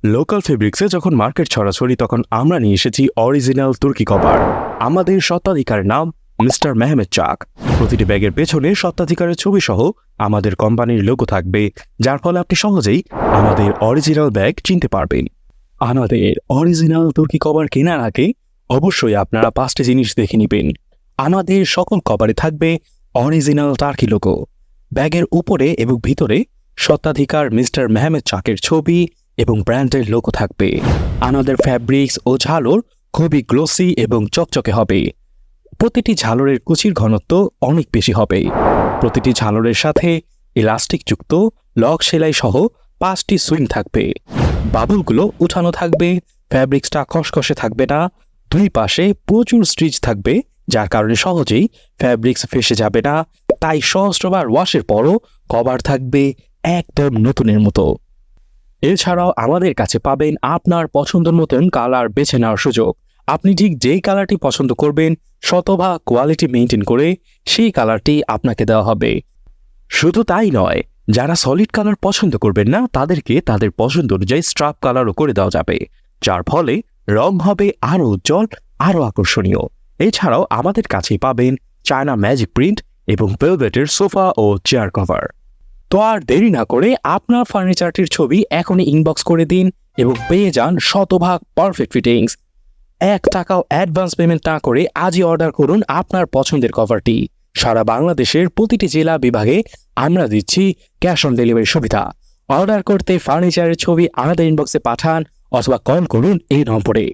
Local ফেব্রিক্সে যখন market ছড়াছড়ি তখন আমরা নিয়ে এসেছি অরিজিনাল তুর্কি কভার। আমাদের স্বত্বাধিকারের নাম মিস্টার মেহমেদ চাক। প্রতিটি ব্যাগের পেছনে স্বত্বাধিকারের ছবি সহ আমাদের কোম্পানির লোগো থাকবে, যার ফলে আপনি সহজেই আমাদের অরিজিনাল ব্যাগ চিনতে পারবেন। আমাদের অরিজিনাল তুর্কি কভার কেনার আগে অবশ্যই আপনারা 5টি জিনিস দেখে নেবেন। আমাদের সকল কভারে থাকবে অরিজিনাল টার্কি লোগো। ব্যাগের উপরে এবং ভিতরে স্বত্বাধিকার মিস্টার মেহমেদ চাকের ছবি এবং ব্র্যান্ডের লোগো থাকবে। আমাদের ফ্যাব্রিক্স ও ঝালর খুবই গ্লোসি এবং চকচকে হবে। প্রতিটি ঝালরের কুচির ঘনত্ব অনেক বেশি হবে। প্রতিটি ঝালরের সাথে ইলাস্টিকযুক্ত লক সেলাই সহ 5টি সুইং থাকবে। বাবুলগুলো উঠানো থাকবে, ফ্যাব্রিক্সটা খসখসে থাকবে না। দুই পাশে প্রচুর স্টিচ থাকবে, যার কারণে সহজেই ফ্যাব্রিক্স ফেসে যাবে না। তাই সহস্রবার ওয়াশের পরও কভার থাকবে একদম নতুনের মতো। এছাড়াও আমাদের কাছে পাবেন আপনার পছন্দের মতন কালার বেছে নেওয়ার সুযোগ। আপনি ঠিক যেই কালারটি পছন্দ করবেন শতভাগ কোয়ালিটি মেনটেন করে সেই কালারটি আপনাকে দেওয়া হবে। শুধু তাই নয়, যারা সলিড কালার পছন্দ করবেন না তাদেরকে তাদের পছন্দ অনুযায়ী স্ট্রাপ কালারও করে দেওয়া যাবে, যার ফলে রং হবে আরও উজ্জ্বল, আরও আকর্ষণীয়। এছাড়াও আমাদের কাছেই পাবেন চায়না ম্যাজিক প্রিন্ট এবং ভেলভেটের সোফা ও চেয়ার কভার। তো আর দেরি না করে আপনার ফার্নিচারটির ছবি এখনই ইনবক্স করে দিন এবং পেয়ে যান শতভাগ পারফেক্ট ফিটিংস। 1 টাকাও অ্যাডভান্স পেমেন্ট না করে আজই অর্ডার করুন আপনার পছন্দের কভারটি। সারা বাংলাদেশের প্রতিটি জেলা বিভাগে আমরা দিচ্ছি ক্যাশ অন ডেলিভারি সুবিধা। অর্ডার করতে ফার্নিচারের ছবি আমাদের ইনবক্সে পাঠান অথবা কল করুন এই নম্বরে।